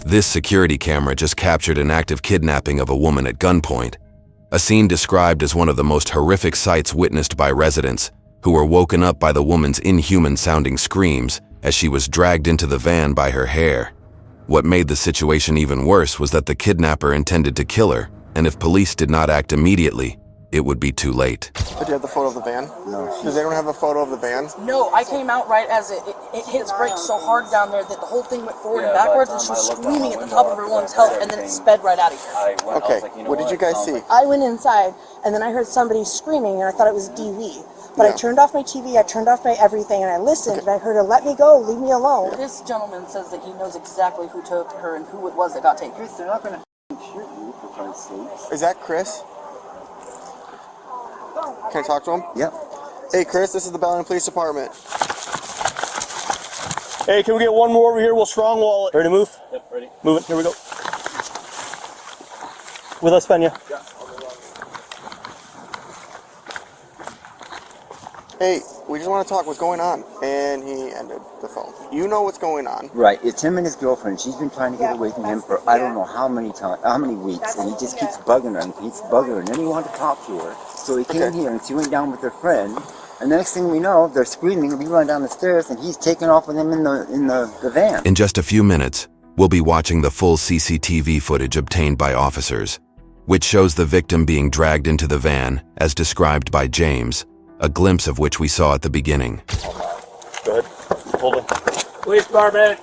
This security camera just captured an active kidnapping of a woman at gunpoint, a scene described as one of the most horrific sights witnessed by residents, who were woken up by the woman's inhuman-sounding screams as she was dragged into the van by her hair. What made the situation even worse was that the kidnapper intended to kill her, and if police did not act immediately, it would be too late. Do you have the photo of the van? No. Does anyone have a photo of the van? No, I came out right as it hit its brakes so hard down there that the whole thing went forward and backwards, and she was screaming at the top of her lungs, help, and then it sped right out of here. Okay, what did you guys see? I went inside, and then I heard somebody screaming, and I thought it was DV. But I turned off my TV, I turned off my everything, and I listened, and I heard her, let me go, leave me alone. This gentleman says that he knows exactly who took her and who it was that got taken. Chris, they're not going to shoot you for Christ's sake. Is that Chris? Can I talk to him? Yep. Hey Chris, this is the Belleville Police Department. Hey, can we get one more over here? We'll strong wall it. Ready to move? Yep, ready. Moving. Here we go. With us, Pena. Yeah. Hey, we just want to talk. What's going on? And he ended the phone. You know what's going on. Right, it's him and his girlfriend. She's been trying to get away from him for I don't know how many times, how many weeks, and he just keeps bugging her and keeps bugging her. And then he wanted to talk to her, so he came here and she went down with her friend. And the next thing we know, they're screaming. We run down the stairs, and he's taking off with them in the van. In just a few minutes, we'll be watching the full CCTV footage obtained by officers, which shows the victim being dragged into the van, as described by James, a glimpse of which we saw at the beginning. Go ahead. Hold it. Police department.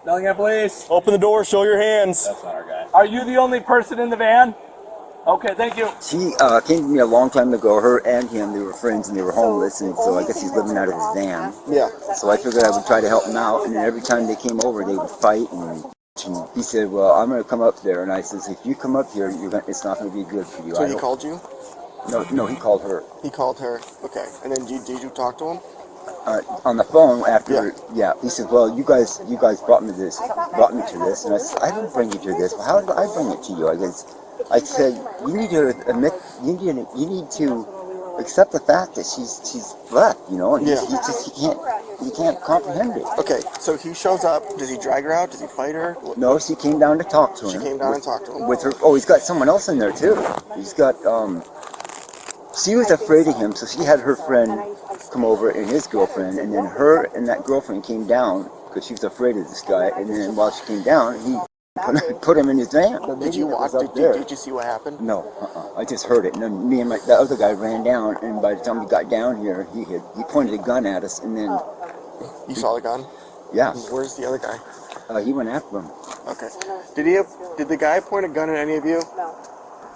Bellingham Police. Open the door. Show your hands. That's not our guy. Are you the only person in the van? Okay, thank you. She came to me a long time ago. Her and him, they were friends, and they were homeless, and so I guess he's living out of his van. Yeah. So I figured I would try to help him out, and then every time they came over, they would fight. And he said, "Well, I'm going to come up there," and I says, "If you come up here, it's not going to be good for you." So he called you? No, he called her. He called her. Okay. And then did you talk to him? On the phone after, he said, "Well, you guys brought me to this," and I said, "I didn't bring you to this. Well, how did I bring it to you?" I said, "You need to admit, you need to accept the fact that she's left, you know, and he can't comprehend it." Okay, so he shows up. Does he drag her out? Does he fight her? No, she came down to talk to him. She came down and talked to him. With her. Oh, he's got someone else in there too. He's got. She was afraid of him, so she had her friend come over and his girlfriend, and then her and that girlfriend came down because she was afraid of this guy. And then while she came down, he put him in his van. Did you watch? Did you see what happened? No, I just heard it. And then me and the other guy ran down, and by the time we got down here, he pointed a gun at us, and then You saw the gun? yeah, Where's the other guy? he went after him. Okay. Did the guy point a gun at any of you?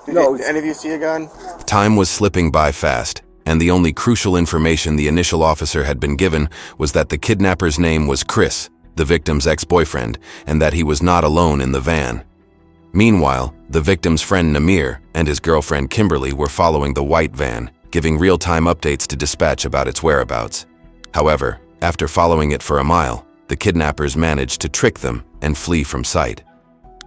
No. Did any of you see a gun? Time was slipping by fast, and the only crucial information the initial officer had been given was that the kidnapper's name was Chris, the victim's ex-boyfriend, and that he was not alone in the van. Meanwhile, the victim's friend Namir and his girlfriend Kimberly were following the white van, giving real-time updates to dispatch about its whereabouts. However, after following it for a mile, the kidnappers managed to trick them and flee from sight.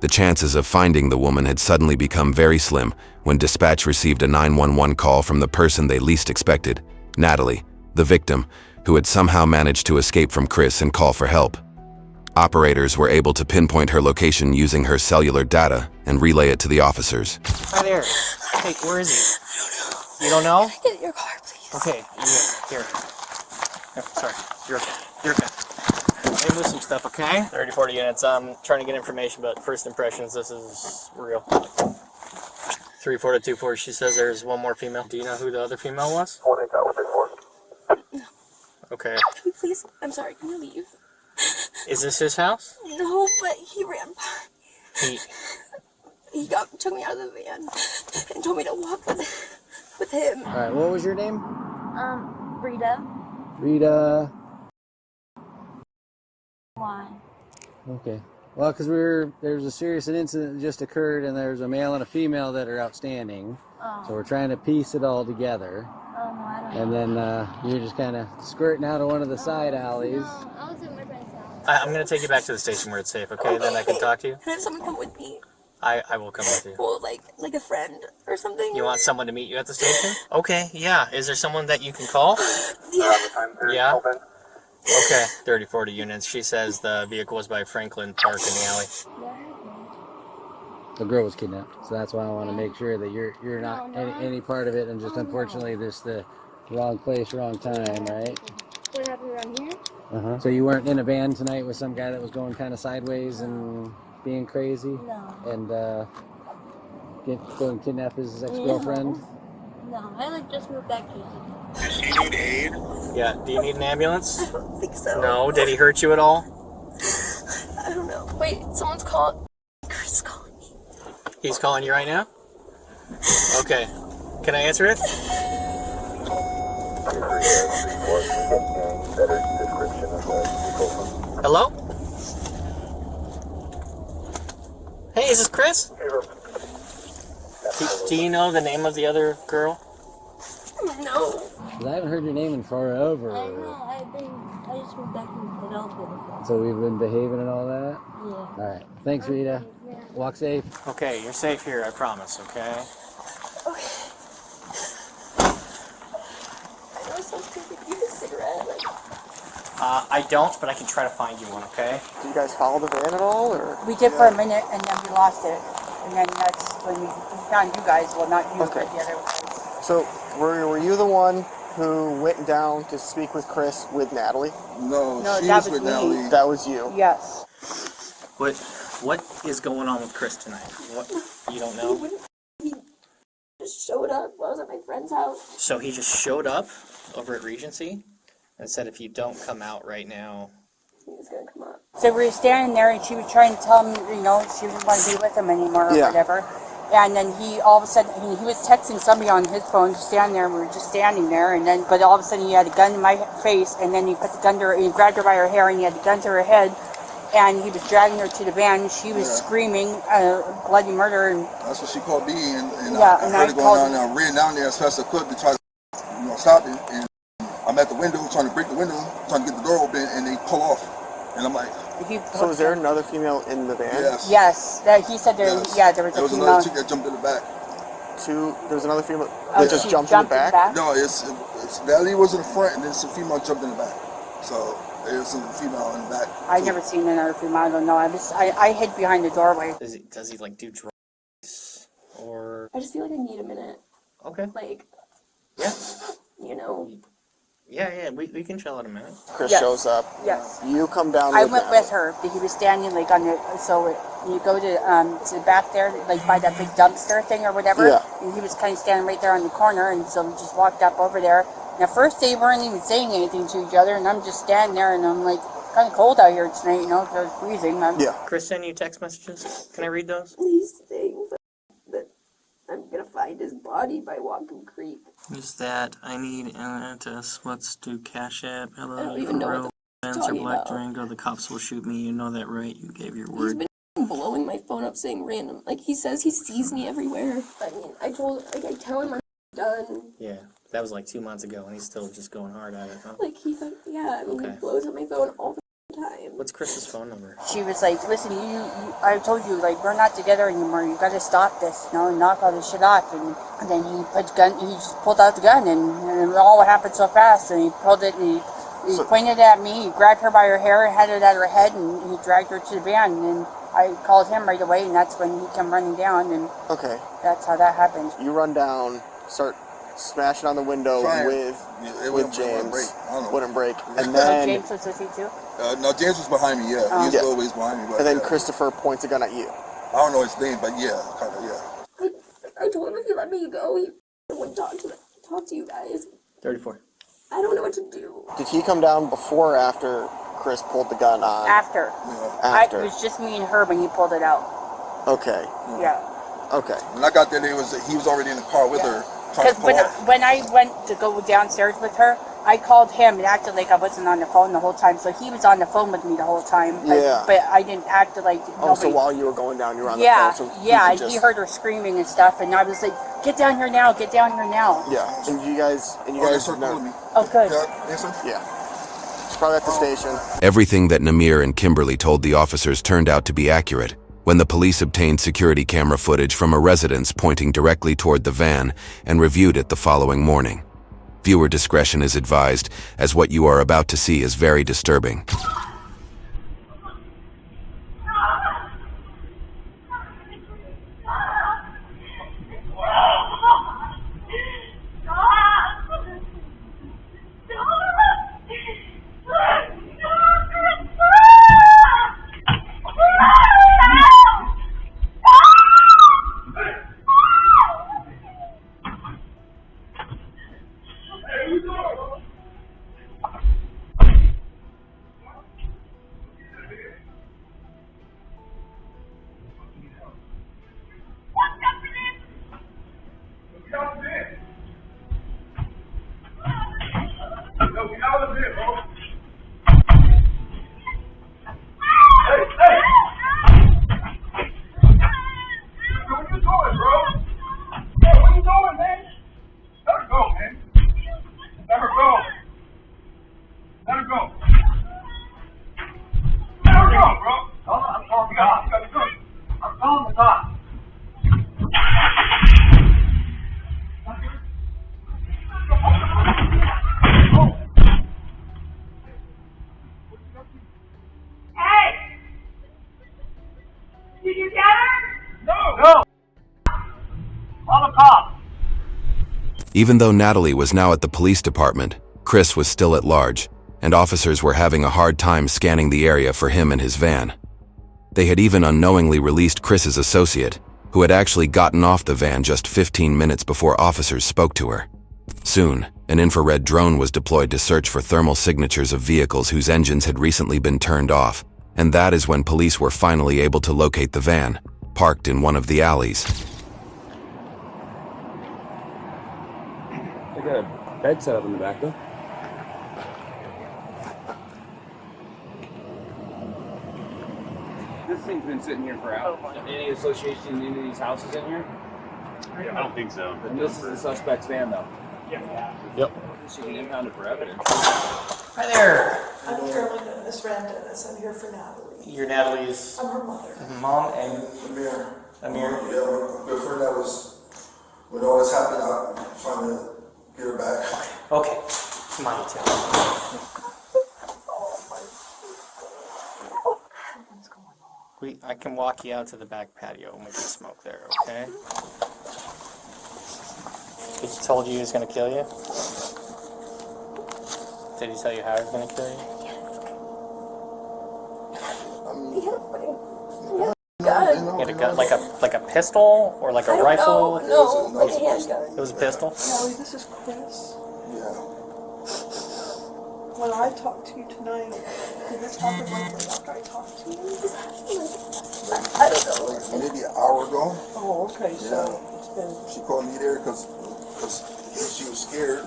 The chances of finding the woman had suddenly become very slim when dispatch received a 911 call from the person they least expected, Natalie, the victim, who had somehow managed to escape from Chris and call for help. Operators were able to pinpoint her location using her cellular data and relay it to the officers. Hi there. Hey, where is he? You don't know? Get in your car, please. Okay, here. Sorry, you're okay. Let me move some stuff, okay? 30-40 units. I'm trying to get information, but first impressions, this is real. 3424, she says there's one more female. Do you know who the other female was? Okay. Please, I'm sorry, can you leave? Is this his house? No, but he ran by. He took me out of the van and told me to walk with him. All right, what was your name? Rita. Rita. Why? Okay. Well, because there's a serious incident that just occurred, and there's a male and a female that are outstanding. Oh. So we're trying to piece it all together. Oh, no, I don't know. And then you're just kind of skirting out of one of the side alleys. I was at my friend's house. I'm going to take you back to the station where it's safe, okay? Then I can talk to you. Can I have someone come with me? I will come with you. Well, like a friend or something? You want someone to meet you at the station? Okay, yeah. Is there someone that you can call? Yeah. Yeah? Okay, 30, 40 units. She says the vehicle was by Franklin Park in the alley. The girl was kidnapped, so that's why I want to make sure that you're not any part of it, and just unfortunately this the wrong place, wrong time, right? What happened around here? So you weren't in a van tonight with some guy that was going kind of sideways and being crazy, No. and going kidnap his ex-girlfriend. No, I just moved back here. Does she need aid? Yeah, do you need an ambulance? I don't think so. No, did he hurt you at all? I don't know. Wait, someone's calling. Chris is calling me. He's calling you right now? Okay. Can I answer it? Hello? Hey, is this Chris? Do you know the name of the other girl? No. 'Cause I haven't heard your name in forever. I know. I just moved back from Philadelphia. So we've been behaving and all that. Yeah. All right. Thanks, Rita. Walk safe. Okay, you're safe here, I promise, okay? Okay. I know it sounds crazy. Do you have a cigarette? I don't, but I can try to find you one, okay? Do you guys follow the van at all, or? We did for a minute, and then we lost it. And then that's when we found you guys. Well, not you, Okay. but the other guys. So, were you the one who went down to speak with Chris with Natalie? No, No, she that was was with me. Natalie. That was you. Yes. What is going on with Chris tonight? What, you don't know? He just showed up while I was at my friend's house. So he just showed up over at Regency and said if you don't come out right now. He was gonna come up. So we were standing there, and she was trying to tell him, you know, she didn't want to be with him anymore or Yeah. whatever. And then he all of a sudden he was texting somebody on his phone, just standing there. And we were just standing there, and then but all of a sudden he had a gun in my face, and then he put the gun to her, he grabbed her by her hair, and he had the gun to her head, and he was dragging her to the van. She was screaming bloody murder, and That's what she called me, and Yeah, I and heard I it going called- on, and I ran down there as fast as I could to try to, stop it. And I'm at the window trying to break the window, trying to get the door open, and they pull off. And I'm like, he So, was there another female in the van? yes. Yes, that he said there. Yes. Yeah, there was There a was female. another chick that jumped in the back. There was another female Oh, that just she jumped in the back? No, it's Natalie was in the front, and then some female jumped in the back. So there's some female in the back. I too. never seen another female. I don't know. I hid behind the doorway. Does he like do drugs? Or I just feel like I need a minute. okay. Like, Yeah. you know. Yeah, we can chill out a minute. Chris Yes. shows up. Yes. You come down I with went Natalie. with her. He was standing like on the you go to the back there, like by that big dumpster thing or whatever. Yeah. And he was kind of standing right there on the corner, and so we just walked up over there. And at first they weren't even saying anything to each other, and I'm just standing there, and I'm like, kind of cold out here tonight, you know, 'cause it's freezing. Yeah. Chris sent you text messages. Can I read those? These things that I'm gonna find his body by Whatcom Creek. Is that I need let's do Cash App. Hello, I don't even know what the f- talking Black about. Durango. The cops will shoot me. You know that, right? You gave your He's word. been blowing my phone up saying random. Like, he says he sees me everywhere. I mean, I tell him I'm done. Yeah, that was like 2 months ago, and he's still just going hard at it, huh? Like, he Okay. blows up my phone all the time. What's Chris's phone number? She was like, listen, I told you, like, we're not together anymore. You gotta stop this, you know, and knock all this shit off. And then he he just pulled out the gun, and it all happened so fast. And he pulled it, and he pointed at me, he grabbed her by her hair, had it at her head, and he dragged her to the van. And I called him right away, and that's when he came running down, and Okay. that's how that happened. You run down, start smashing on the window Trying. with It with wouldn't James. break. I don't know. Wouldn't break. And So then James was with you too? No, James was behind me. Yeah, he was Yeah. always behind me. But, and then yeah. Christopher points a gun at you. I don't know his name, but yeah, kind of, yeah. I told him if he let me go, he wouldn't talk to you guys. 34. I don't know what to do. Did he come down before or after Chris pulled the gun on? After. After. It was just me and her when he pulled it out. Okay. Yeah. Okay. When I got there, he was already in the car with her, trying to Because pull off. when I went to go downstairs with her, I called him and acted like I wasn't on the phone the whole time. So he was on the phone with me the whole time. Yeah. But I didn't act like Oh, so nobody. while you were going down, you were on the Yeah, phone. So yeah. you And could he just- heard her screaming and stuff, and I was like, "Get down here now! Get down here now!" Yeah. And you guys Oh, they know. circled me. Oh, good. Yeah, answer? Yeah. She's probably at the station. Everything that Namir and Kimberly told the officers turned out to be accurate. When the police obtained security camera footage from a residence pointing directly toward the van and reviewed it the following morning. Viewer discretion is advised, as what you are about to see is very disturbing. Even though Natalie was now at the police department, Chris was still at large, and officers were having a hard time scanning the area for him and his van. They had even unknowingly released Chris's associate, who had actually gotten off the van just 15 minutes before officers spoke to her. Soon, an infrared drone was deployed to search for thermal signatures of vehicles whose engines had recently been turned off, and that is when police were finally able to locate the van, parked in one of the alleys. I got a bed set up in the back though. This thing's been sitting here for hours. Any association in any of these houses in here? I don't think so. And this is the suspect's van though. Yeah. Yep. She can impound it for evidence. Hi there. I'm Carolyn Dennis, Rand Dennis. I'm here for Natalie. You're Natalie's I'm her mother. mom and Amir. Amir. Yeah, my good friend that was, when all this happened, I'm trying to get her back. Okay. Come on, you two. I can walk you out to the back patio and we can smoke there, okay? He told you he was going to kill you? Did he tell you how he was going to kill you? Gun. He had a gun, like a pistol or like a rifle? No, like a handgun. It was a pistol? Natalie, this is Chris. Yeah. When I talked to you tonight, did this happen right after I talked to you? I don't know. Maybe an hour ago. Oh, okay, so Yeah. it's been... She called me there because she was scared.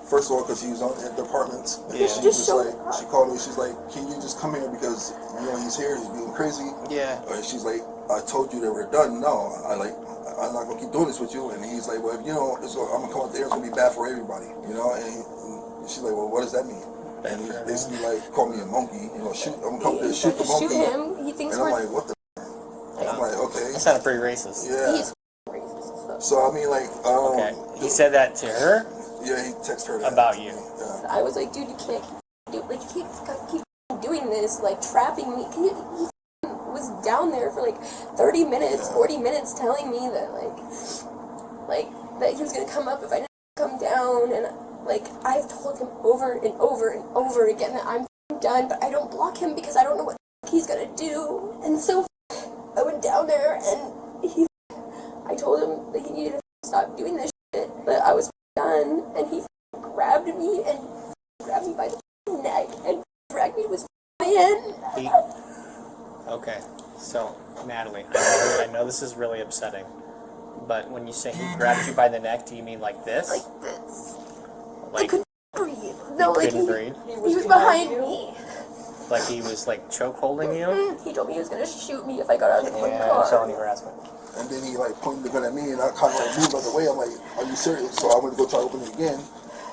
First of all, because he was at the apartments. And Yeah. she was just like, she called me. She's like, "Can you just come here because he's here. He's being crazy." Yeah. And she's like, "I told you that we're done. No, I'm not gonna keep doing this with you." And he's like, "Well, I'm gonna come out there. It's gonna be bad for everybody, And she's like, "Well, what does that mean?" And he basically called me a monkey. Shoot. I'm gonna come there, shoot the monkey. Shoot him. He thinks And I'm we're. like, "What the?" I'm like, "Okay." That sounded pretty racist. Yeah. He's racist. So I mean, Okay. He said that to her? Yeah, he texted her that. About you. Yeah. I was like, dude, you can't keep doing this, like trapping me. He was down there for like 30 minutes, 40 minutes, telling me that that he was gonna come up if I didn't come down, and I've told him over and over and over again that I'm done, but I don't block him because I don't know what he's gonna do. And so I went down there and I told him that he needed to stop doing this shit, but I was done, and he grabbed me by the neck and dragged me to his van. Okay, so Natalie, I know this is really upsetting, but when you say he grabbed you by the neck, do you mean like this? Like this. Like I couldn't breathe. No, you couldn't breathe? He was behind me. Like he was choke holding you? He told me he was gonna shoot me if I got out of the car. Felony harassment. And then he pointed the gun at me, and I kind of moved out the way. I'm like, "Are you serious?" So I went to go try to open it again,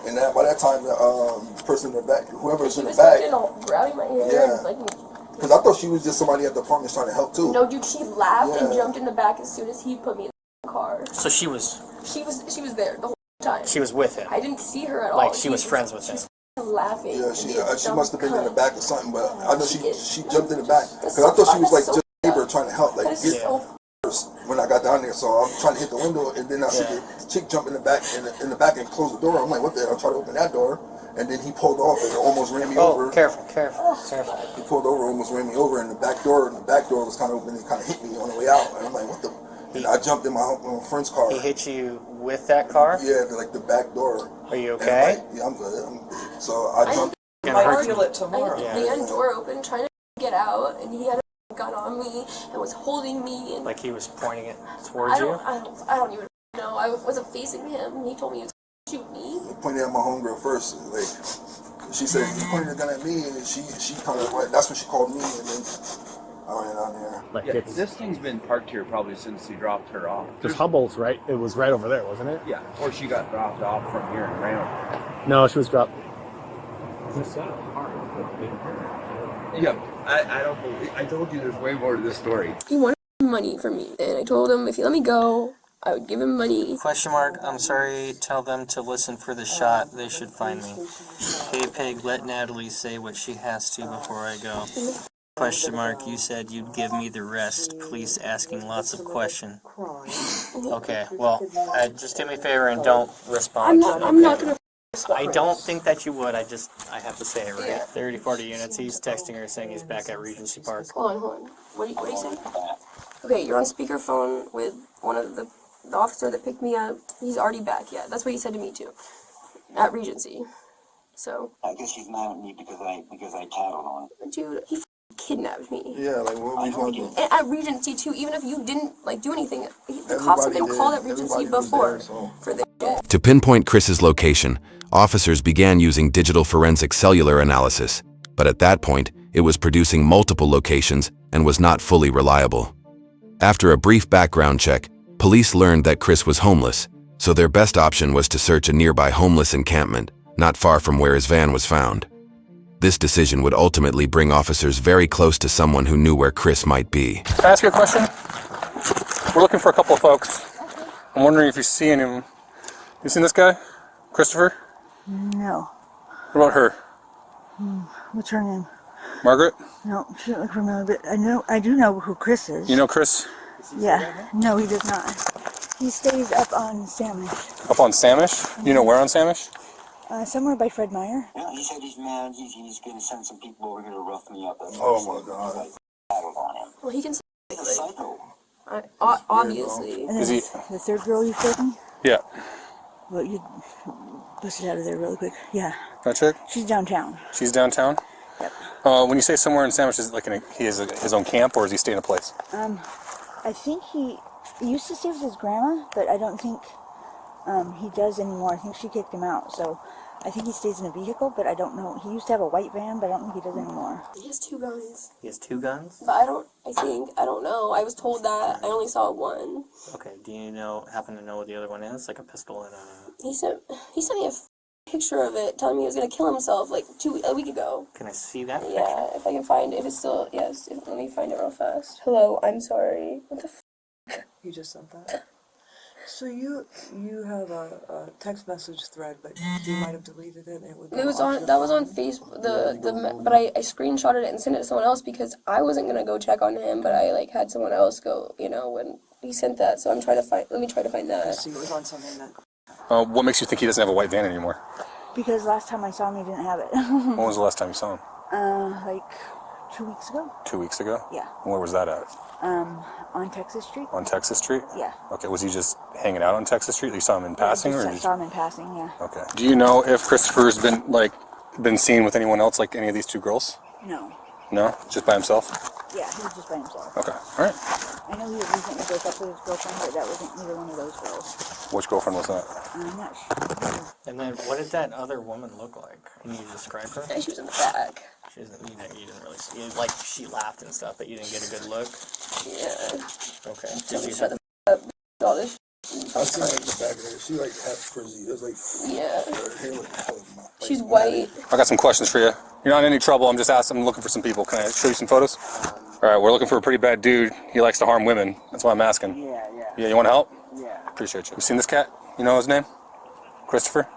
and by that time, the person in the back, whoever's in the back, grabbing my hair. Yeah. Because I thought she was just somebody at the apartment trying to help too. No, dude, she laughed and Yeah. jumped in the back as soon as he put me in the car. So she was She was there the whole time. She was with him. I didn't see her at all. Like she was friends with him. Laughing. Yeah, she must have been in the back or something, but I know she jumped in the back because I thought she was like just a neighbor trying to help, like get first when I got down there. So I'm trying to hit the window, and then I see the chick jump in the back and close the door. I'm like, what the hell? I tried to open that door, and then he pulled off and almost ran me over. Careful. He pulled over, almost ran me over, and the back door was kind of open. It kind of hit me on the way out, and I'm like, what the? And I jumped in my friend's car. He hit you with that car? Yeah, like the back door. Are you okay? Yeah, I'm good. So I jumped. You might feel it tomorrow. I had the door open, trying to get out, and he had a gun on me and was holding me. And like he was pointing it towards you? I don't even know. I wasn't facing him. He told me he was going to shoot me. I pointed at my homegirl first. Like she said, he pointed the gun at me, and she kind of that's what she called me, and then I ran out there. Like this thing's been parked here probably since you dropped her off. Because Hubble's right. It was right over there, wasn't it? Yeah. Or she got dropped off from here and ran over. No, she was dropped. Yeah, I don't believe. I told you there's way more to this story. He wanted money from me, and I told him if he let me go, I would give him money. Question mark, I'm sorry, tell them to listen for the shot. They should find me. Hey Peg, let Natalie say what she has to before I go. Question mark, you said you'd give me the rest. Please asking lots of questions. Okay, well, just do me a favor and don't respond. I'm not gonna. I don't think that you would. I have to say it right. Yeah. 30, 40 units. He's texting her saying he's back at Regency Park. Hold on. What are you saying? Okay, you're on speakerphone with one of the officer that picked me up. He's already back. Yeah, that's what he said to me too. At Regency. So. I guess he's mad at me because I tattled on him. Dude, he kidnapped me. Yeah, like what were you going to do? And at Regency too. Even if you didn't do anything, the cops have been called at Regency before for this shit. To pinpoint Chris's location, officers began using digital forensic cellular analysis, but at that point, it was producing multiple locations and was not fully reliable. After a brief background check, police learned that Chris was homeless, so their best option was to search a nearby homeless encampment, not far from where his van was found. This decision would ultimately bring officers very close to someone who knew where Chris might be. Can I ask you a question? We're looking for a couple of folks. I'm wondering if you've seen him. You seen this guy? Christopher? No. What about her? What's her name? Margaret? No, she doesn't look familiar, but I do know who Chris is. You know Chris? Yeah. No, he does not. He stays up on Samish. Up on Samish? You know where on Samish? Somewhere by Fred Meyer. Yeah, he said he's mad. He's going to send some people over here to rough me up. Oh my God. Tattled on him. Well, he can say He's a psycho. obviously. And Is then he? the third girl you showed me? Yeah. Well, you bust it out of there really quick. Yeah. That chick? She's downtown. She's downtown? Yep. When you say somewhere in Samish, is it like he has his own camp, or does he stay in a place? I think he used to stay with his grandma, but I don't think he does anymore. I think she kicked him out, so I think he stays in a vehicle, but I don't know. He used to have a white van, but I don't think he does anymore. He has 2 guns. He has 2 guns? But I don't know. I was told that. I only saw one. Okay, do you happen to know what the other one is? Like a pistol and a... He sent me a picture of it, telling me he was going to kill himself like a week ago. Can I see that picture? Yeah, if I can find it. If it's still, yes. Let me find it real fast. Hello, I'm sorry. What the f***? You just sent that? So you have a text message thread, but you might have deleted it. It was on Facebook. But I screenshotted it and sent it to someone else because I wasn't gonna go check on him, but I had someone else go. When he sent that, so I'm trying to find. Let me try to find that. See, it was on something that. What makes you think he doesn't have a white van anymore? Because last time I saw him, he didn't have it. When was the last time you saw him? Like 2 weeks ago. 2 weeks ago? Yeah. And where was that at? On Texas Street. On Texas Street? Yeah. Okay, was he just hanging out on Texas Street? You saw him in passing? I or saw him in passing, yeah. Okay. Do you know if Christopher's been seen with anyone else, like any of these 2 girls? No. No? Just by himself? Yeah, he was just by himself. Okay, alright. I know he had recently broke up with his girlfriend, but that wasn't either one of those girls. Which girlfriend was that? I'm not sure. And then, what did that other woman look like? Can you describe her? She was in the back. You didn't really see it. Like, she laughed and stuff, but you didn't get a good look? Yeah. Okay. Did you shut the f*** up? All this I seen like the back of her. She like half frizzy. It was like her hair like she's white. I got some questions for you. You're not in any trouble. I'm looking for some people. Can I show you some photos? All right, we're looking for a pretty bad dude. He likes to harm women. That's why I'm asking. Yeah. Yeah, you want to help? Yeah. Appreciate you. You seen this cat? You know his name? Christopher?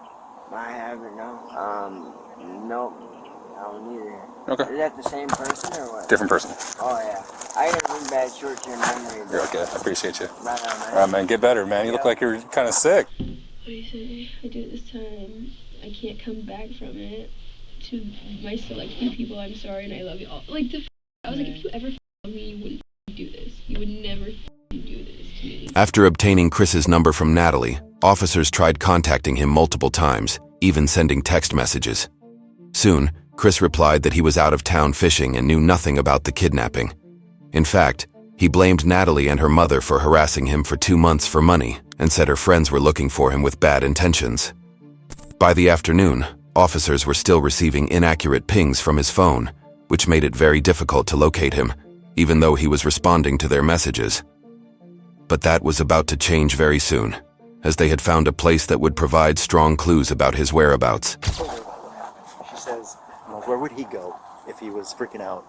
I haven't, no. Nope. I don't either. Okay. Is that the same person or what? Different person. Oh, yeah. I got a really bad short-term memory. You're okay. I appreciate you. Right on, man. All right, man. Get better, man. You look like you're kind of sick. What do you say? I do it this time. I can't come back from it. To my select few people, I'm sorry and I love you all. Like, I was like, if you ever love me, you wouldn't do this. You would never do this to me. After obtaining Chris's number from Natalie, officers tried contacting him multiple times, even sending text messages. Soon, Chris replied that he was out of town fishing and knew nothing about the kidnapping. In fact, he blamed Natalie and her mother for harassing him for 2 months for money and said her friends were looking for him with bad intentions. By the afternoon, officers were still receiving inaccurate pings from his phone, which made it very difficult to locate him, even though he was responding to their messages. But that was about to change very soon, as they had found a place that would provide strong clues about his whereabouts. She says, well, where would he go if he was freaking out?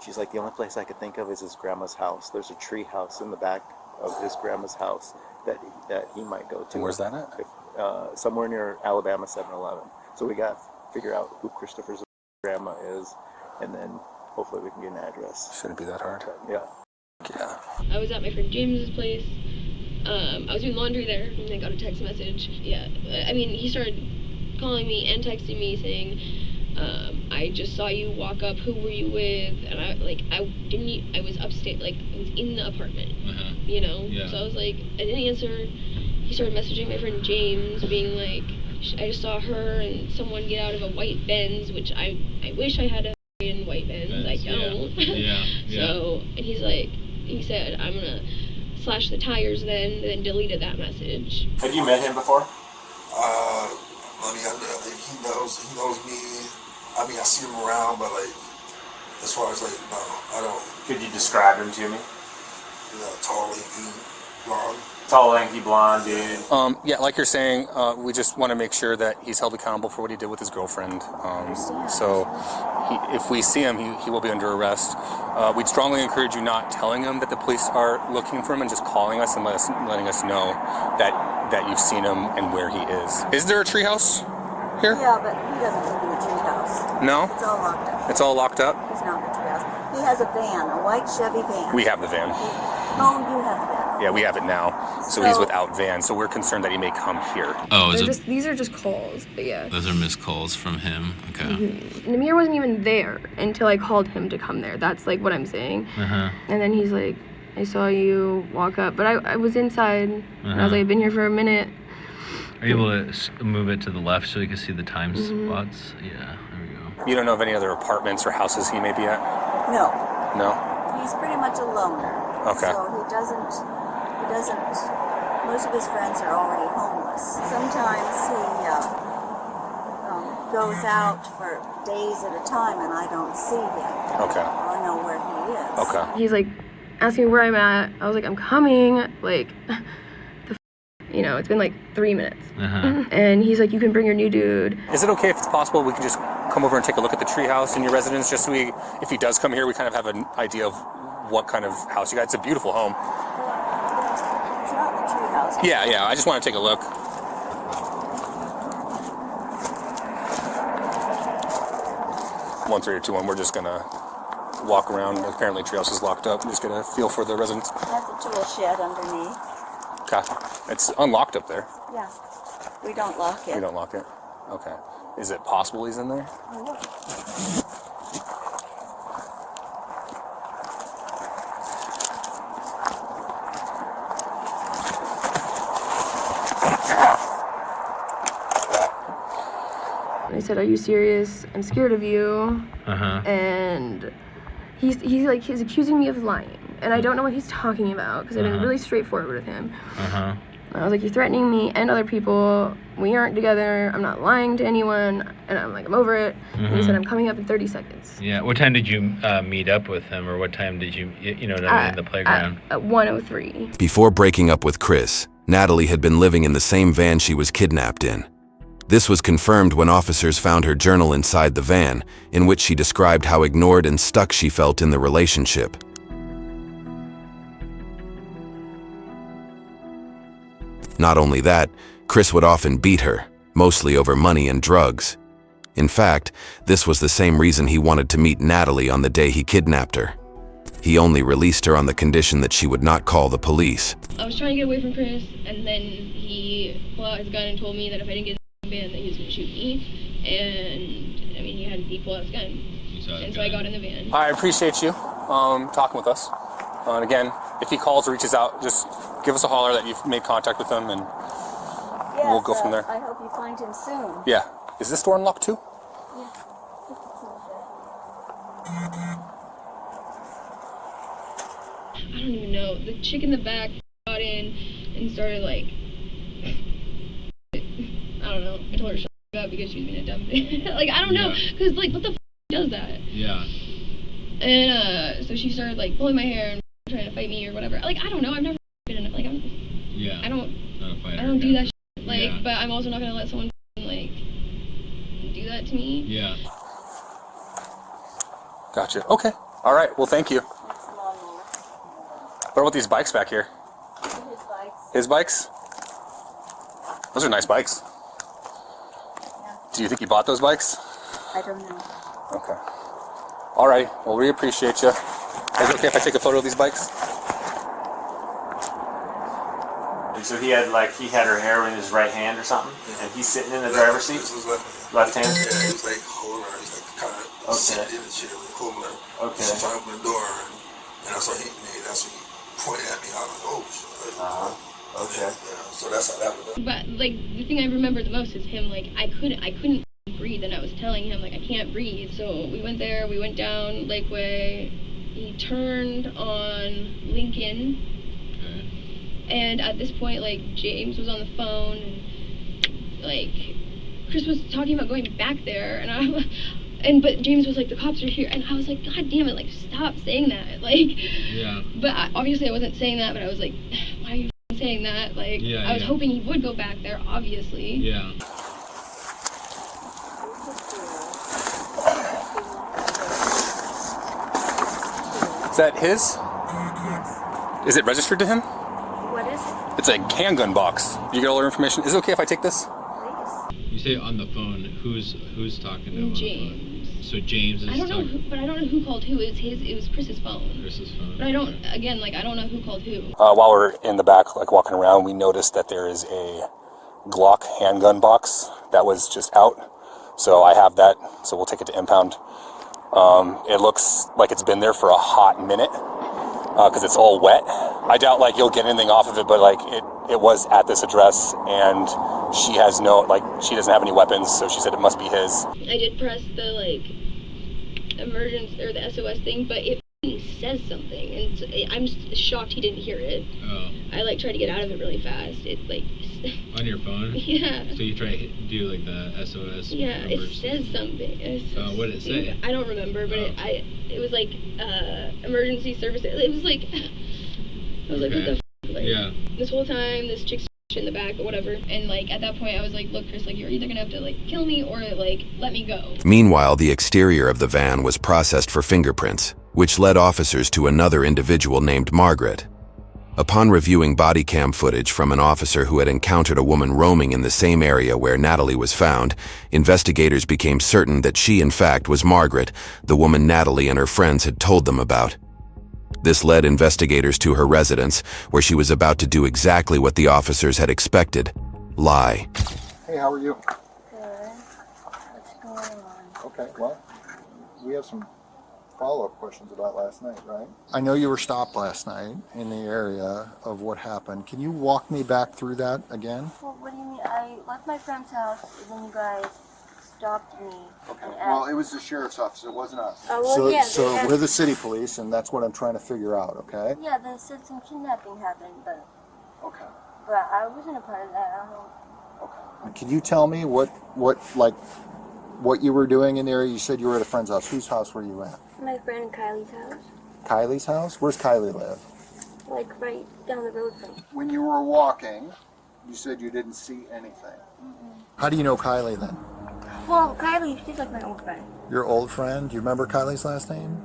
She's like, the only place I could think of is his grandma's house. There's a tree house in the back of his grandma's house that he might go to. And where's that at? Somewhere near Alabama 7-Eleven. So we got to figure out who Christopher's grandma is, and then hopefully we can get an address. Shouldn't be that hard. Yeah. Yeah. I was at my friend James's place. I was doing laundry there, and I got a text message. Yeah, I mean, he started calling me and texting me saying, I just saw you walk up, who were you with? And I was upstate, like, I was in the apartment, you know? Yeah. So I was like, I didn't answer. He started messaging my friend James, being like, I just saw her and someone get out of a white Benz, which I wish I had a white Benz. I don't. Yeah. So, and he said, I'm gonna slash the tires then deleted that message. Have you met him before? I mean, he knows me. I mean, I see him around, but like, as far as like, no, I don't. Could you describe him to me? You know, tall, lanky, blonde. Tall, lanky, blonde dude. Yeah, like you're saying, we just want to make sure that he's held accountable for what he did with his girlfriend. So if we see him, he will be under arrest. We'd strongly encourage you not telling him that the police are looking for him and just calling us and letting us know that you've seen him and where he is. Is there a treehouse here? Yeah, but he doesn't live in the treehouse. No? It's all locked up. It's all locked up? He's not in the treehouse. He has a van, a white Chevy van. We have the van. Oh, you have the van. Yeah, we have it now. So he's without van, so we're concerned that he may come here. Oh, These are just calls, but yeah. Those are missed calls from him. Okay. Mm-hmm. Namir wasn't even there until I called him to come there. That's like what I'm saying. And then he's like, I saw you walk up, but I was inside, and I was like, I've been here for a minute. Are you able to move it to the left so you can see the time spots? Yeah, there we go. You don't know of any other apartments or houses he may be at? No. No? He's pretty much a loner. Okay. So he doesn't, most of his friends are already homeless. Sometimes he goes out for days at a time and I don't see him. Okay. I don't know where he is. Okay. He's like asking me where I'm at. I was like, I'm coming. Like, it's been like 3 minutes. And he's like, you can bring your new dude. Is it okay if it's possible we can just come over and take a look at the treehouse in your residence, just so if he does come here, we kind of have an idea of what kind of house you got? It's a beautiful home. It's not the treehouse. Yeah, I just want to take a look. One 321. We're just gonna walk around. Apparently, treehouse is locked up. Just get a feel for the residence. That's a tool shed underneath. Okay, it's unlocked up there. Yeah, we don't lock it. We don't lock it. Okay. Is it possible he's in there? I said, are you serious? I'm scared of you. And he's accusing me of lying. And I don't know what he's talking about because I've been really straightforward with him. I was like, you're threatening me and other people. We aren't together. I'm not lying to anyone. And I'm like, I'm over it. And he said, I'm coming up in 30 seconds. Yeah. What time did you meet up with him, or what time did you, in the playground? At 1:03. Before breaking up with Chris, Natalie had been living in the same van she was kidnapped in. This was confirmed when officers found her journal inside the van, in which she described how ignored and stuck she felt in the relationship. Not only that, Chris would often beat her, mostly over money and drugs. In fact, this was the same reason he wanted to meet Natalie on the day he kidnapped her. He only released her on the condition that she would not call the police. I was trying to get away from Chris, and then he pulled out his gun and told me that if I didn't get in the van, that he was going to shoot me. And, I mean, he pulled out his gun. And so I got in the van. I appreciate you talking with us. And again, if he calls or reaches out, just give us a holler that you've made contact with him, and we'll go from there. I hope you find him soon. Yeah. Is this door unlocked too? Yeah. I don't even know. The chick in the back got in and started like, I don't know. I told her to shut up because she was being a dumb bitch. Like, I don't know. Because, like, what the f does that? Yeah. And so she started like pulling my hair and trying to fight me or whatever. Like, I don't know. I've never been in it. Like, I don't do that shit. Like, but I'm also not going to let someone like do that to me. Yeah. Gotcha. Okay. All right. Well, thank you. What about these bikes back here? His bikes? Those are nice bikes. Do you think he bought those bikes? I don't know. Okay. All right. Well, we appreciate you. Is it okay if I take a photo of these bikes? And so he had her hair in his right hand or something, and he's sitting in the driver's seat. Left hand. Yeah, he was like holding her. He's like kind of sitting in the chair, like holding her. Okay. She's trying to open the door, and that's what he made. That's what he pointed at me. I was like, oh shit. Okay. Yeah, so that's how that was. But like the thing I remember the most is him like I couldn't breathe, and I was telling him like I can't breathe. So we went there. We went down Lakeway. He turned on Lincoln. Okay. And at this point, like James was on the phone, and like Chris was talking about going back there, but James was like, the cops are here, and I was like, God damn it, like stop saying that, like. Yeah. But obviously I wasn't saying that, but I was like, why are you saying that? Like, I was hoping he would go back there, obviously. Yeah. Is that his? Yes. Is it registered to him? What is it? It's a handgun box. You get all their information. Is it okay if I take this? You say on the phone. Who's talking to him? James. So James is. I don't know, but I don't know who called who. It was Chris's phone. Chris's phone. But I don't know who called who. While we're in the back, like walking around, we noticed that there is a Glock handgun box that was just out. So I have that. So we'll take it to impound. It looks like it's been there for a hot minute because it's all wet. I doubt like you'll get anything off of it, but like it was at this address, and she has she doesn't have any weapons, so she said it must be his. I did press the like emergency or the SOS thing, but it says something, and so I'm shocked he didn't hear it. Oh. I like tried to get out of it really fast. It like. On your phone? Yeah. So you try to do like the SOS. Yeah, it says something. Oh, what did it say? I don't remember, but it was like emergency service. It was like I was like, what the f? Like, yeah. This whole time, this chick's in the back or whatever, and like at that point, I was like, look, Chris, like you're either gonna have to like kill me or like let me go. Meanwhile, the exterior of the van was processed for fingerprints, which led officers to another individual named Margaret. Upon reviewing body cam footage from an officer who had encountered a woman roaming in the same area where Natalie was found, investigators became certain that she, in fact, was Margaret, the woman Natalie and her friends had told them about. This led investigators to her residence, where she was about to do exactly what the officers had expected: lie. Hey, how are you? Good. What's going on? Okay, well, we have some follow-up questions about last night, right? I know you were stopped last night in the area of what happened. Can you walk me back through that again? Well, what do you mean? I left my friend's house, and then you guys stopped me. Okay. Well, it was the sheriff's office. It wasn't us. Oh, well, yeah. So we're the city police, and that's what I'm trying to figure out, okay? Yeah, they said some kidnapping happened, but... Okay. But I wasn't a part of that. I don't... Okay. Can you tell me what you were doing in there? You said you were at a friend's house. Whose house were you at? My friend Kylie's house. Kylie's house? Where's Kylie live? Like right down the road from me. When you were walking, you said you didn't see anything. How do you know Kylie then? Well, Kylie, she's like my old friend. Your old friend? Do you remember Kylie's last name?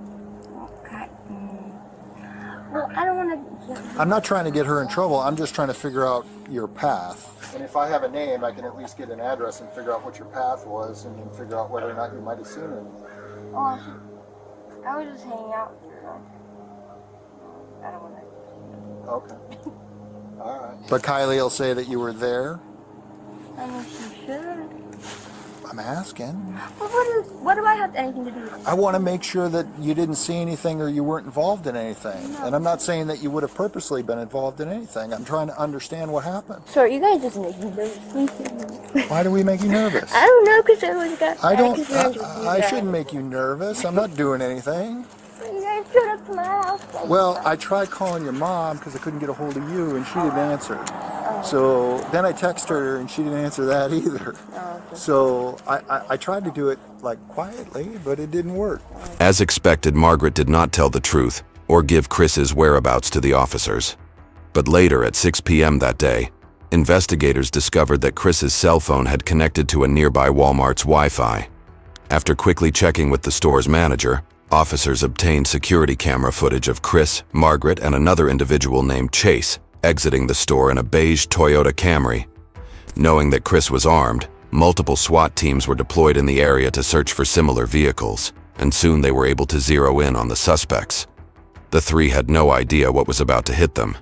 Well, I don't want to. I'm not trying to get her in trouble. I'm just trying to figure out your path. And if I have a name, I can at least get an address and figure out what your path was, and then figure out whether or not you might have seen her. Oh, I was just hanging out. I don't want to. Okay. All right. But Kylie will say that you were there. I mean, she should. I'm asking. But what do I have anything to do with it? I want to make sure that you didn't see anything or you weren't involved in anything. No. And I'm not saying that you would have purposely been involved in anything. I'm trying to understand what happened. So you guys just make me nervous. Why do we make you nervous? I don't know, because everyone's got. I shouldn't make you nervous. I'm not doing anything. You guys showed up to my house. Well, I tried calling your mom because I couldn't get a hold of you, and she didn't answer. So then I texted her, and she didn't answer that either. So I tried to do it like quietly, but it didn't work. As expected, Margaret did not tell the truth or give Chris's whereabouts to the officers. But later at 6 p.m. that day, investigators discovered that Chris's cell phone had connected to a nearby Walmart's Wi-Fi. After quickly checking with the store's manager, officers obtained security camera footage of Chris, Margaret, and another individual named Chase exiting the store in a beige Toyota Camry. Knowing that Chris was armed, multiple SWAT teams were deployed in the area to search for similar vehicles, and soon they were able to zero in on the suspects. The three had no idea what was about to hit them.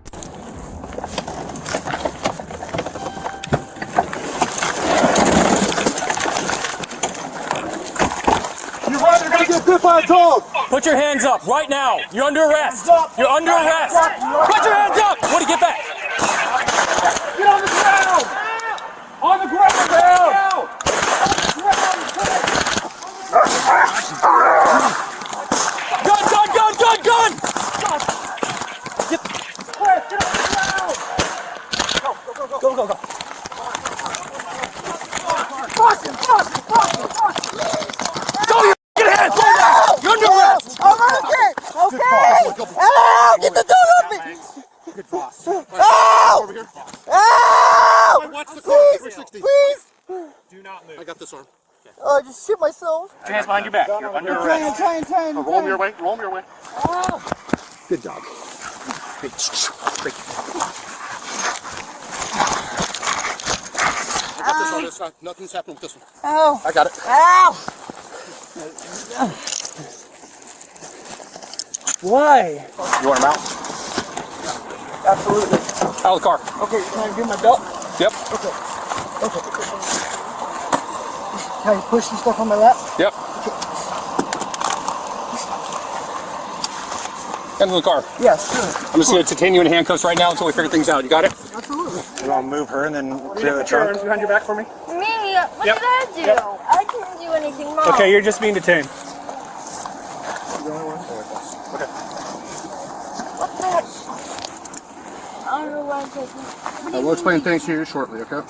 You're gonna get bit by a dog! Put your hands up right now. You're under arrest. You're under arrest. Put your hands up! Woody, get back! Get on the ground! On the ground! Gun! Get on the ground! Go! Go, you get hands! You're under arrest! I'm okay! Get the dog off me! Good boss. Ow! Over here. Ow! Watch the Please! 360. Please! Do not move. I got this arm. Oh, I just shit myself. Put your hands behind your back. You're under arrest. Trying. Roll them your way. Roll them your way. Oh. Good dog. I got this one. It's not, nothing's happening with this one. Ow. I got it. Ow! Why? You want him out? Absolutely. Out of the car. Okay, can I get my belt? Yep. Okay. Can I push some stuff on my lap? Yep. Into the car. Yeah, sure. I'm just going to detain you in handcuffs right now until we figure things out. You got it? Absolutely. You want to move her and then clear the trunk? Arms behind your back for me. Me? What Yep. did I do? Yep. I didn't do anything wrong. Okay, you're just being detained. The only one? Okay. What the heck? I don't know why I'm taking. We'll explain things to you shortly, okay?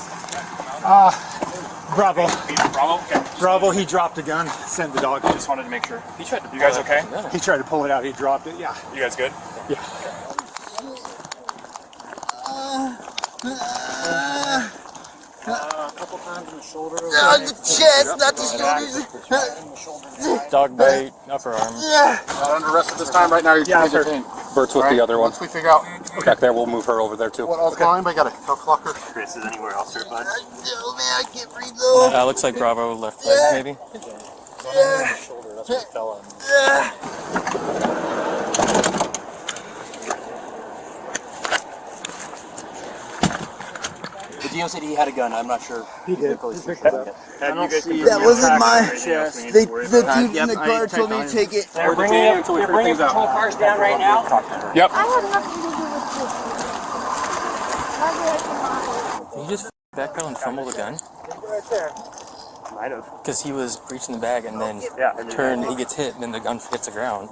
Bravo. Bravo? Okay. Bravo, he dropped a gun. Send the dog. Just wanted to make sure. He tried to. You guys okay? He tried to pull it out. He dropped it. Yeah. You guys good? Yeah. A couple times in the shoulder. The chest, not the shoulders. Dog bite, upper arm. Not under arrest at this time. Right now, you're detained. Bert's with the other one. Once we figure out. Back there, we'll move her over there too. What else? Okay. Anybody got a clock her? Chris, is anywhere else here, bud? Oh man, I can't breathe though. Looks like Bravo left leg, maybe. Yeah. The DO said he had a gun. I'm not sure. He did. That wasn't my chest. The dude in the car told me to take it. They're bringing patrol cars down right now. Yep. I have nothing to do with this. Did you just that girl and fumble the gun? Right there. Might have. Because he was reaching the bag and then he gets hit and then the gun hits the ground.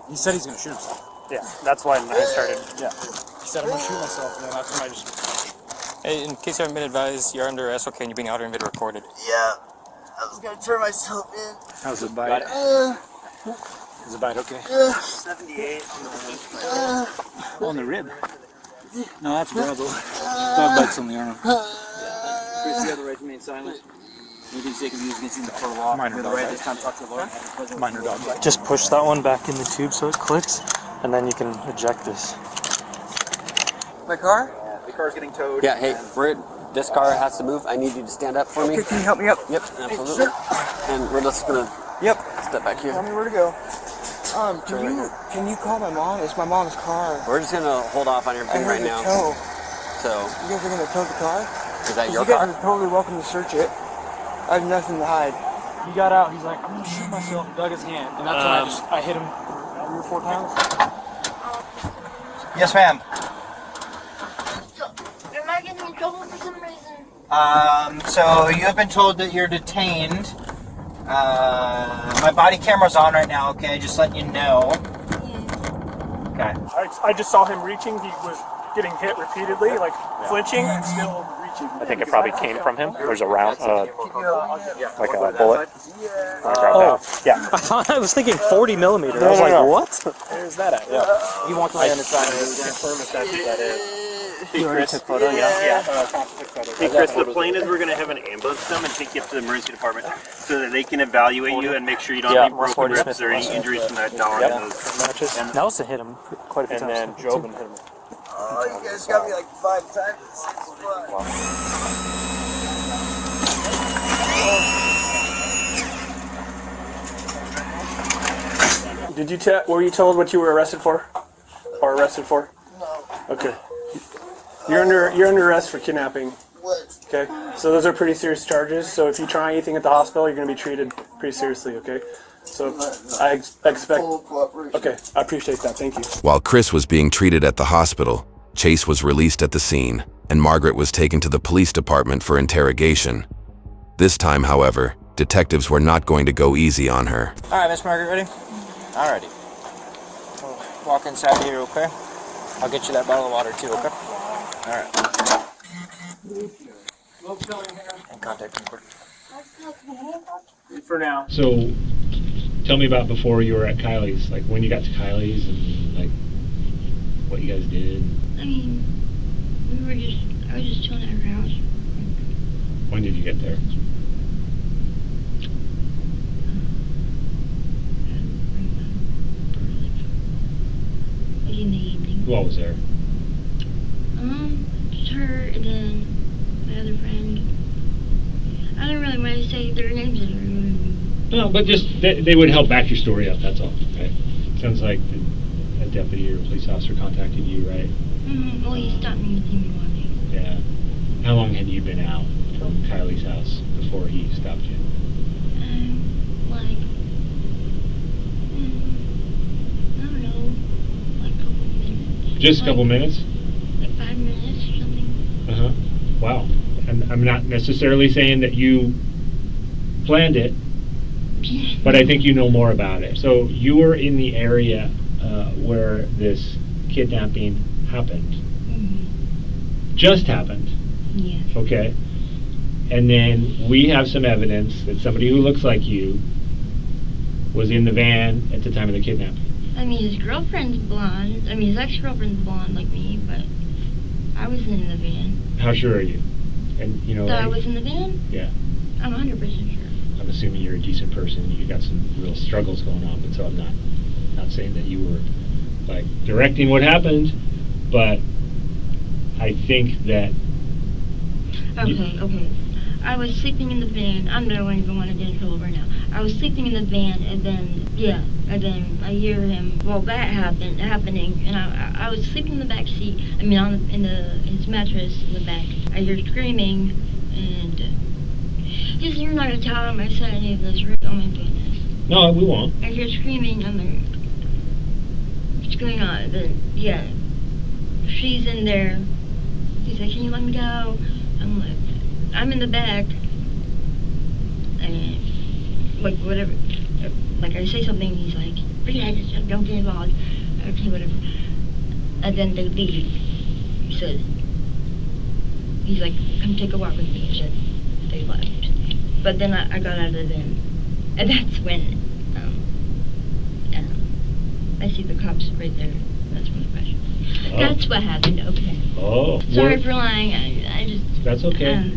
He said he's going to shoot himself. Yeah, that's why I started. Yeah. He said I'm going to shoot myself, and then that's when I just... Hey, in case you haven't been advised, you're under arrest, okay, and you're being audio and video recorded. Yeah. I was going to turn myself in. How's the bite? Is the bite okay? 78 on the rib. No, that's Bravo. Dog bites on the arm. Chris, you have the right to remain silent. Anything taken views against you in the court of law. Minor You have the dog right bite. this time to talk to your lawyer. Minor dog bite. Just push that one back in the tube so it clicks, And then you can eject this. My car? The car's getting towed. Yeah, hey, this car has to move. I need you to stand up for me. Okay, can you help me up? Yep, absolutely. And we're just gonna step back here. Tell me where to go. Can you call my mom? It's my mom's car. We're just gonna hold off on everything right now. Tow. So. You guys are gonna tow the car? Is that your car? car? You guys are totally welcome to search it. I have nothing to hide. He got out. He's like, I'm gonna shoot myself. Dug his hand, and that's when I hit him 3 or 4 times. Yes, ma'am. Am I getting in trouble for some reason? So you have been told that you're detained. My body camera's on right now, okay? Just letting you know. Okay. I just saw him reaching. He was getting hit repeatedly, like flinching and still reaching. I think it probably came from him. There's a round, like a bullet. Yeah. I was thinking 40 millimeter. I was like, what? Where's that at? Yeah. You want to lay on the side and confirm if that's what that is. Hey, Chris. Photo, Hey, Chris, the plan is we're going to have an ambulance come and take you up to the emergency department so that they can evaluate you and make sure you don't have any broken ribs or any injuries from that dog. And Nelson hit him quite a few times. And then Jobin hit him. Oh, you guys got me like 5 times. Did you were you told what you were arrested for? Or arrested for? No. Okay. You're under arrest for kidnapping. What? Okay. So those are pretty serious charges. So if you try anything at the hospital, you're going to be treated pretty seriously. Okay. So I expect. Okay. I appreciate that. Thank you. While Chris was being treated at the hospital, Chase was released at the scene, and Margaret was taken to the police department for interrogation. This time, however, detectives were not going to go easy on her. All right, Miss Margaret, ready? Alrighty. We'll walk inside here, okay? I'll get you that bottle of water too, okay? Alright. And contact me quick. For now. So, tell me about before you were at Kylie's, like when you got to Kylie's and like what you guys did. I mean, I was just chilling at her house. When did you get there? In the evening. Who all was there? Just her and then my other friend. I don't really want to say their names in No, but just they would help back your story up. That's all. Right? Sounds like a deputy or a police officer contacted you, right? Well, he stopped me with him walking. Yeah. How long had you been out from Kylie's house before he stopped you? Like, I don't know, like a couple minutes. Just a couple minutes? Like 5 minutes or something. Uh-huh. Wow. And I'm not necessarily saying that you planned it, but I think you know more about it. So you were in the area where this kidnapping happened. Just happened. Yes. Okay. And then we have some evidence that somebody who looks like you was in the van at the time of the kidnapping. I mean, his girlfriend's blonde. I mean, his ex-girlfriend's blonde like me, but I wasn't in the van. How sure are you? And you know, That I was in the van? Yeah. I'm 100% sure. I'm assuming you're a decent person. You got some real struggles going on, but so I'm not saying that you were like directing what happened, but I think that. Okay. I was sleeping in the van. I don't even want to get in trouble right now. I was sleeping in the van, and then I hear him. Well, that happening, and I was sleeping in the back seat. I mean, his mattress in the back. I hear screaming, and you're not gonna tell him I said any of this, right? Oh my goodness. No, we won't. I hear screaming. I'm like, what's going on? Then she's in there. He's like, can you let me go? I'm like, I'm in the back, and like whatever, like I say something, he's like, forget it, just don't get involved. Okay, whatever. And then they leave. He said, he's like, come take a walk with me. And they left. But then I got out of the van, and that's when I see the cops right there. That's when the question. Oh. That's what happened. Okay. Oh. Sorry for lying. I just. That's okay.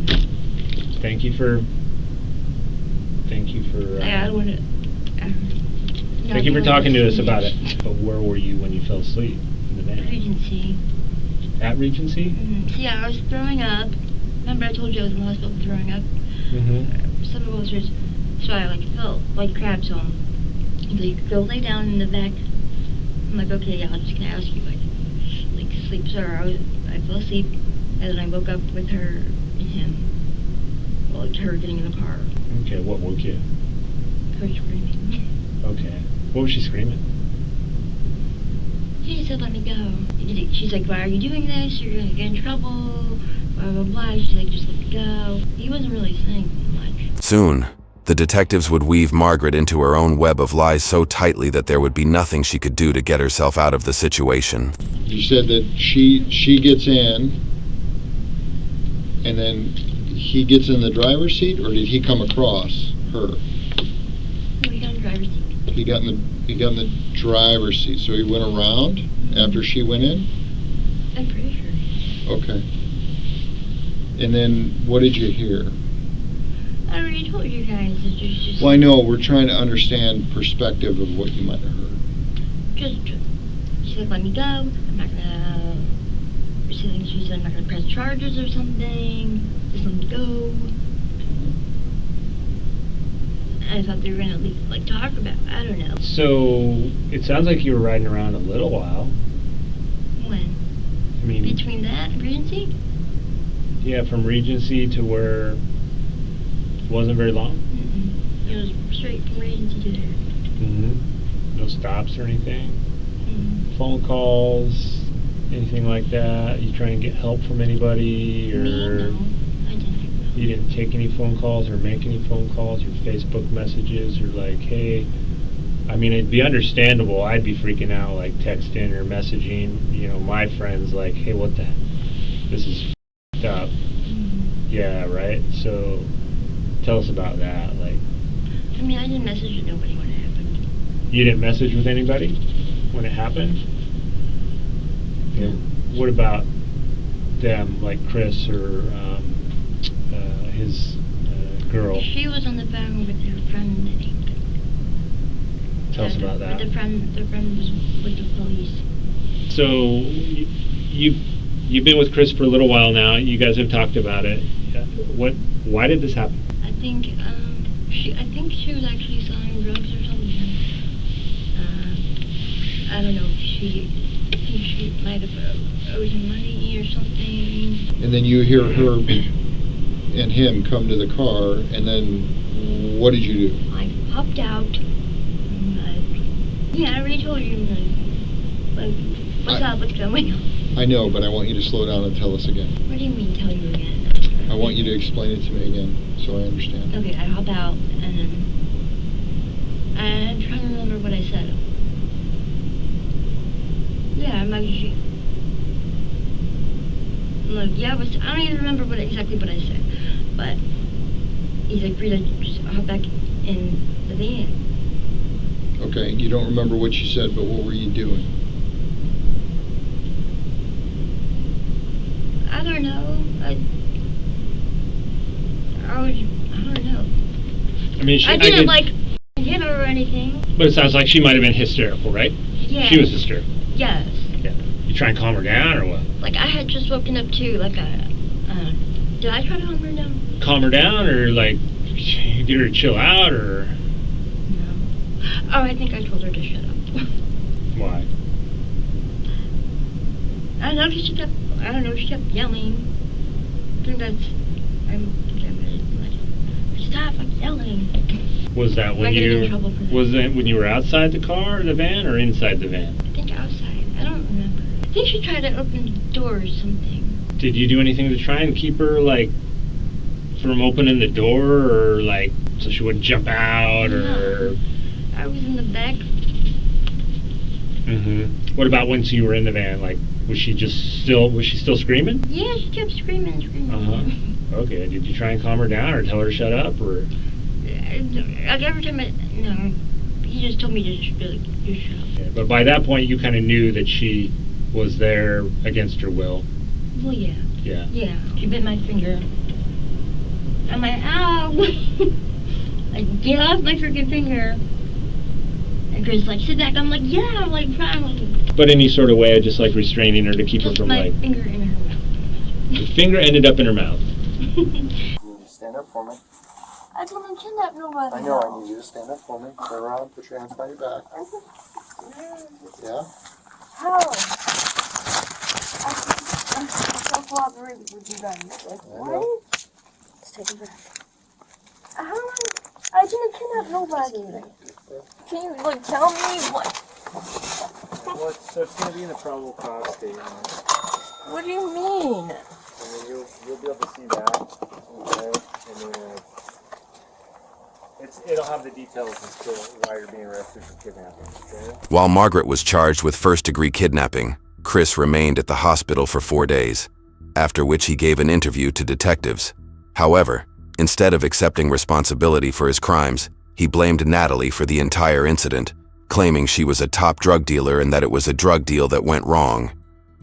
Thank you for. I don't want to. Thank you for talking to us about it. But where were you when you fell asleep in the van? Regency. At Regency? So yeah, I was throwing up. Remember I told you I was in the hospital throwing up? Stomach ulcers. So I like felt like crap, so he's like, go lay down in the back. I'm like, okay, yeah, I'm just gonna ask you, like sleep. So I fell asleep, and then I woke up with her and him. Well, like her getting in the car. Okay, what woke you? Her screaming. Okay. What was she screaming? She just said, let me go. She's like, why are you doing this? You're gonna get in trouble. Blah, blah, blah. She's like, just let me go. He wasn't really saying much. Soon, the detectives would weave Margaret into her own web of lies so tightly that there would be nothing she could do to get herself out of the situation. You said that she gets in, and then he gets in the driver's seat, or did he come across her? No, he got in the driver's seat. He got in the driver's seat, so he went around after she went in? I'm pretty sure. Okay. And then what did you hear? I already told you guys. It's just Well, I know, we're trying to understand perspective of what you might have heard. She's like, let me go. I'm not gonna. She said I'm not gonna press charges or something. Just let me go. I thought they were gonna like talk about. I don't know. So it sounds like you were riding around a little while. When? I mean, between that and Regency? Yeah, from Regency to where it wasn't very long. It was straight from Regency to there. No stops or anything. Phone calls, anything like that. You try and get help from anybody, or no, I didn't. You didn't take any phone calls or make any phone calls or Facebook messages or like, hey. I mean, it'd be understandable. I'd be freaking out, like texting or messaging, my friends, like, hey, what the, this is f***ed up. Yeah, right? So, tell us about that. Like, I mean, I didn't message with nobody when it happened. You didn't message with anybody when it happened? Yeah. What about them, like Chris or his girl? She was on the phone with her friend, I think. Tell us about that. The friend was with the police. So, you've been with Chris for a little while now. You guys have talked about it. Why did this happen? I think she was actually selling drugs or something. I don't know. I think she might have owed him money or something. And then you hear her and him come to the car, and then what did you do? I popped out. Yeah, I already told you. Like, what's up? What's going on? I know, but I want you to slow down and tell us again. What do you mean, tell you again? I want you to explain it to me again, so I understand. Okay, I hop out, and then I'm trying to remember what I said. Yeah, I'm like, yeah, I don't even remember exactly what I said, but he's like, Rita, just hop back in the van. Okay, you don't remember what you said, but what were you doing? I don't know. I don't know. I mean, I didn't hit her or anything. But it sounds like she might have been hysterical, right? Yeah. She was hysterical. Yes. Yeah. You try and calm her down, or what? Like, I had just woken up too. Like, did I try to calm her down? Calm her down, or like get her to chill out, or? Oh, I think I told her to shut up. Why? I don't know, she kept yelling. I think stop, like, yelling. Was that when you were outside the car, or the van, or inside the van? I think outside. I don't remember. I think she tried to open the door or something. Did you do anything to try and keep her, like, from opening the door, or, like, so she wouldn't jump out, or? I was in the back. What about once you were in the van? Like, was she still screaming? Yeah, she kept screaming. Okay, did you try and calm her down, or tell her to shut up, or? Like, every time no, he just told me to just shut up. Okay, but by that point, you kind of knew that she was there against her will. Well, yeah. Yeah. Yeah, she bit my finger. I'm like, ow! Like, get off my freaking finger. And Chris like, sit back. I'm like, yeah. I'm like, But any sort of way of just like restraining her to keep her from my like... finger in her mouth. Your finger ended up in her mouth. Stand up for me. I didn't kidnap nobody. I know, I need you to stand up for me. Turn around, put your hands behind your back. Yeah? How? I'm so cooperative with you guys. Like, what? Let's take a breath. How? I didn't kidnap nobody. Can you, like, tell me what? Well, so it's going to be in the probable cause statement. What do you mean? And then you'll be able to see that. Okay? And then it'll have the details as to why you're being arrested for kidnapping. Okay? While Margaret was charged with first-degree kidnapping, Chris remained at the hospital for 4 days, after which he gave an interview to detectives. However, instead of accepting responsibility for his crimes, he blamed Natalie for the entire incident, claiming she was a top drug dealer and that it was a drug deal that went wrong.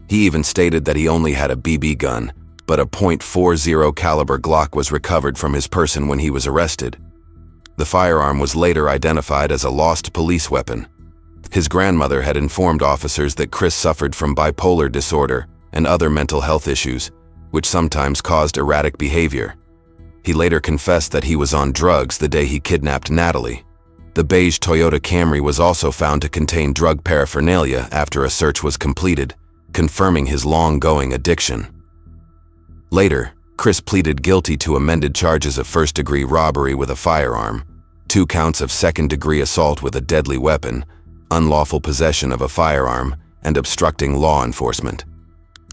He even stated that he only had a BB gun, but a .40 caliber Glock was recovered from his person when he was arrested. The firearm was later identified as a lost police weapon. His grandmother had informed officers that Chris suffered from bipolar disorder and other mental health issues, which sometimes caused erratic behavior. He later confessed that he was on drugs the day he kidnapped Natalie. The beige Toyota Camry was also found to contain drug paraphernalia after a search was completed, confirming his long-going addiction. Later, Chris pleaded guilty to amended charges of first-degree robbery with a firearm, 2 counts of second-degree assault with a deadly weapon, unlawful possession of a firearm, and obstructing law enforcement.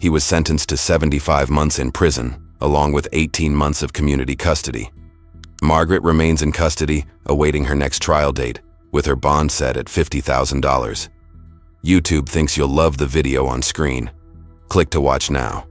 He was sentenced to 75 months in prison, along with 18 months of community custody. Margaret remains in custody, awaiting her next trial date, with her bond set at $50,000. YouTube thinks you'll love the video on screen. Click to watch now.